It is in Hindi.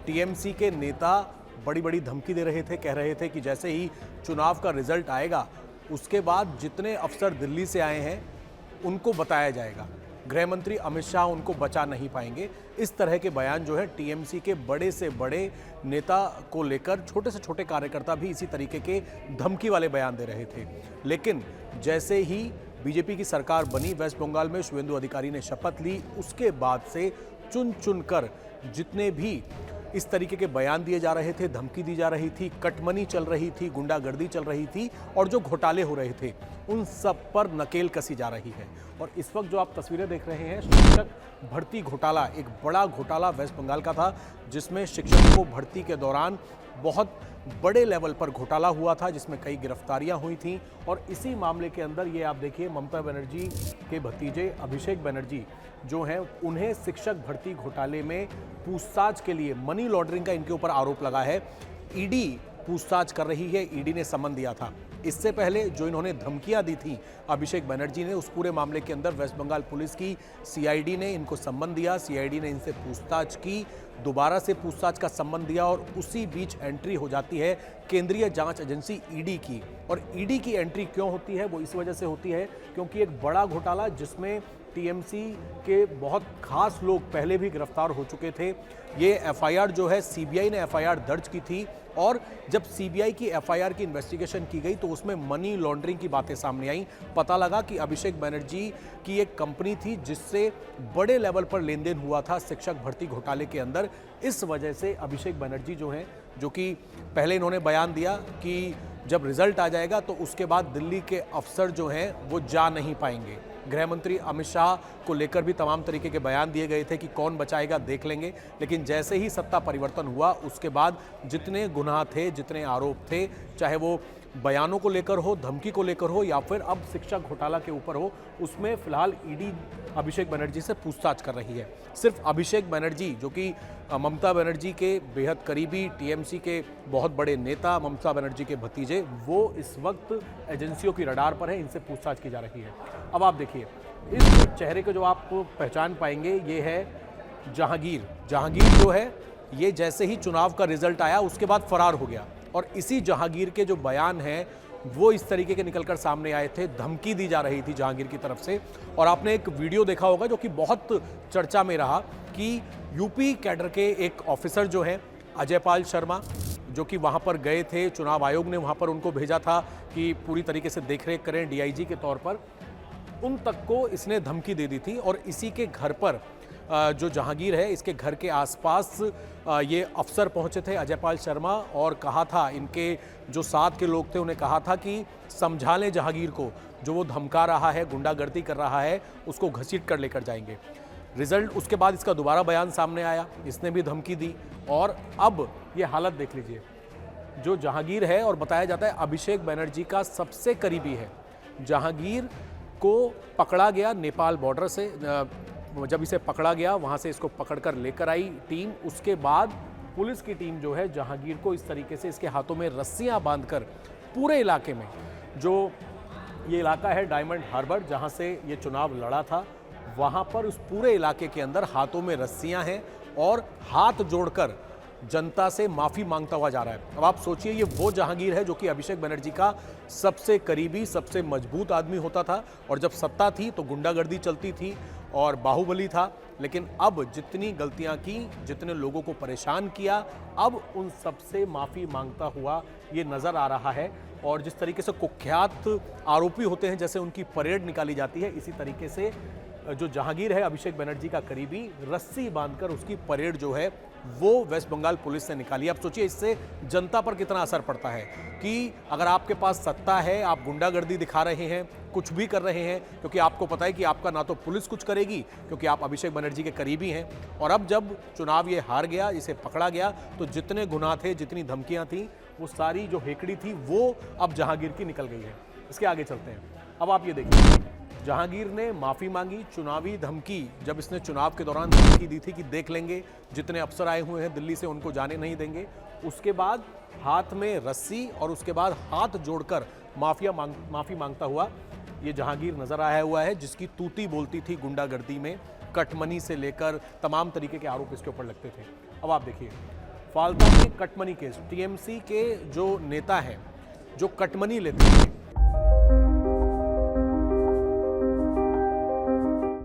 टीएमसी के नेता बड़ी बड़ी धमकी दे रहे थे, कह रहे थे कि जैसे ही चुनाव का रिजल्ट आएगा उसके बाद जितने अफसर दिल्ली से आए हैं उनको बताया जाएगा, गृह मंत्री अमित शाह उनको बचा नहीं पाएंगे। इस तरह के बयान जो है टीएमसी के बड़े से बड़े नेता को लेकर छोटे से छोटे कार्यकर्ता भी इसी तरीके के धमकी वाले बयान दे रहे थे। लेकिन जैसे ही बीजेपी की सरकार बनी, वेस्ट बंगाल में शुवेंदु अधिकारी ने शपथ ली, उसके बाद से चुन चुनकर जितने भी इस तरीके के बयान दिए जा रहे थे, धमकी दी जा रही थी, कटमनी चल रही थी, गुंडागर्दी चल रही थी और जो घोटाले हो रहे थे उन सब पर नकेल कसी जा रही है। और इस वक्त जो आप तस्वीरें देख रहे हैं, शिक्षक भर्ती घोटाला, एक बड़ा घोटाला वेस्ट बंगाल का था जिसमें शिक्षकों को भर्ती के दौरान बहुत बड़े लेवल पर घोटाला हुआ था, जिसमें कई गिरफ्तारियां हुई थीं। और इसी मामले के अंदर ये आप देखिए, ममता बनर्जी के भतीजे अभिषेक बनर्जी जो हैं, उन्हें शिक्षक भर्ती घोटाले में पूछताछ के लिए मनी लॉन्ड्रिंग का इनके ऊपर आरोप लगा है। ईडी पूछताछ कर रही है, ईडी ने समन दिया था। इससे पहले जो इन्होंने धमकियां दी थी अभिषेक बनर्जी ने, उस पूरे मामले के अंदर वेस्ट बंगाल पुलिस की सीआईडी ने इनको सम्मन दिया, सीआईडी ने इनसे पूछताछ की, दोबारा से पूछताछ का सम्मन दिया और उसी बीच एंट्री हो जाती है केंद्रीय जांच एजेंसी ईडी की। और ईडी की एंट्री क्यों होती है? वो इस वजह से होती है क्योंकि एक बड़ा घोटाला जिसमें टीएमसी के बहुत खास लोग पहले भी गिरफ्तार हो चुके थे। ये एफआईआर जो है, सीबीआई ने एफआईआर दर्ज की थी और जब सीबीआई की एफआईआर की इन्वेस्टिगेशन की गई तो उसमें मनी लॉन्ड्रिंग की बातें सामने आई। पता लगा कि अभिषेक बनर्जी की एक कंपनी थी जिससे बड़े लेवल पर लेन देन हुआ था शिक्षक भर्ती घोटाले के अंदर। इस वजह से अभिषेक बनर्जी जो हैं, जो कि पहले इन्होंने बयान दिया कि जब रिजल्ट आ जाएगा तो उसके बाद दिल्ली के अफसर जो हैं वो जा नहीं पाएंगे। गृह मंत्री अमित शाह को लेकर भी तमाम तरीके के बयान दिए गए थे कि कौन बचाएगा देख लेंगे। लेकिन जैसे ही सत्ता परिवर्तन हुआ उसके बाद जितने गुनाह थे, जितने आरोप थे, चाहे वो बयानों को लेकर हो, धमकी को लेकर हो या फिर अब शिक्षक घोटाला के ऊपर हो, उसमें फिलहाल ईडी अभिषेक बनर्जी से पूछताछ कर रही है। सिर्फ अभिषेक बनर्जी जो कि ममता बनर्जी के बेहद करीबी, टीएमसी के बहुत बड़े नेता, ममता बनर्जी के भतीजे, वो इस वक्त एजेंसियों की रडार पर है, इनसे पूछताछ की जा रही है। अब आप देखिए, इस चेहरे को जो आप पहचान पाएंगे ये है जहांगीर। जहांगीर जो है ये जैसे ही चुनाव का रिजल्ट आया उसके बाद फरार हो गया और इसी जहांगीर के जो बयान हैं वो इस तरीके के निकलकर सामने आए थे। धमकी दी जा रही थी जहांगीर की तरफ से। और आपने एक वीडियो देखा होगा जो कि बहुत चर्चा में रहा कि यूपी कैडर के एक ऑफिसर जो है अजय पाल शर्मा, जो कि वहां पर गए थे, चुनाव आयोग ने वहां पर उनको भेजा था कि पूरी तरीके से देखरेख करें डीआईजी के तौर पर, उन तक को इसने धमकी दे दी थी। और इसी के घर पर जो जहांगीर है, इसके घर के आसपास ये अफसर पहुंचे थे अजय पाल शर्मा और कहा था, इनके जो साथ के लोग थे उन्हें कहा था कि समझा लें जहांगीर को, जो वो धमका रहा है, गुंडागर्दी कर रहा है, उसको घसीट कर लेकर जाएंगे। रिजल्ट उसके बाद इसका दोबारा बयान सामने आया, इसने भी धमकी दी और अब ये हालत देख लीजिए। जो जहांगीर है और बताया जाता है अभिषेक बनर्जी का सबसे करीबी है, जहांगीर को पकड़ा गया नेपाल बॉर्डर से। जब इसे पकड़ा गया वहां से इसको पकड़कर लेकर आई टीम, उसके बाद पुलिस की टीम जो है जहांगीर को इस तरीके से इसके हाथों में रस्सियां बांधकर पूरे इलाके में, जो ये इलाका है डायमंड हार्बर जहां से ये चुनाव लड़ा था, वहां पर उस पूरे इलाके के अंदर हाथों में रस्सियां हैं और हाथ जोड़कर जनता से माफी मांगता हुआ जा रहा है। अब आप सोचिए, ये वो जहांगीर है जो कि अभिषेक बनर्जी का सबसे करीबी, सबसे मजबूत आदमी होता था और जब सत्ता थी तो गुंडागर्दी चलती थी और बाहुबली था। लेकिन अब जितनी गलतियां की, जितने लोगों को परेशान किया, अब उन सबसे माफी मांगता हुआ ये नजर आ रहा है। और जिस तरीके से कुख्यात आरोपी होते हैं, जैसे उनकी परेड निकाली जाती है, इसी तरीके से जो जहांगीर है अभिषेक बनर्जी का करीबी, रस्सी बांधकर उसकी परेड जो है वो वेस्ट बंगाल पुलिस ने निकाली। अब सोचिए इससे जनता पर कितना असर पड़ता है कि अगर आपके पास सत्ता है, आप गुंडागर्दी दिखा रहे हैं, कुछ भी कर रहे हैं, क्योंकि आपको पता है कि आपका ना तो पुलिस कुछ करेगी क्योंकि आप अभिषेक बनर्जी के करीबी हैं, और अब जब चुनाव ये हार गया, इसे पकड़ा गया, तो जितने गुनाह थे, जितनी धमकियां थी, वो सारी जो हेकड़ी थी वो अब जहांगीर की निकल गई है। इसके आगे चलते हैं। अब आप ये देखिए, जहांगीर ने माफी मांगी, चुनावी धमकी, जब इसने चुनाव के दौरान धमकी दी थी कि देख लेंगे, जितने अफसर आए हुए हैं दिल्ली से उनको जाने नहीं देंगे, उसके बाद हाथ में रस्सी और उसके बाद हाथ जोड़कर माफी मांगता हुआ ये जहांगीर नजर आया हुआ है, जिसकी तूती बोलती थी गुंडागर्दी में, कटमनी से लेकर तमाम तरीके के आरोप इसके ऊपर लगते थे। अब आप देखिए, फालता के कटमनी केस, टीएमसी के जो नेता हैं जो कटमनी लेते हैं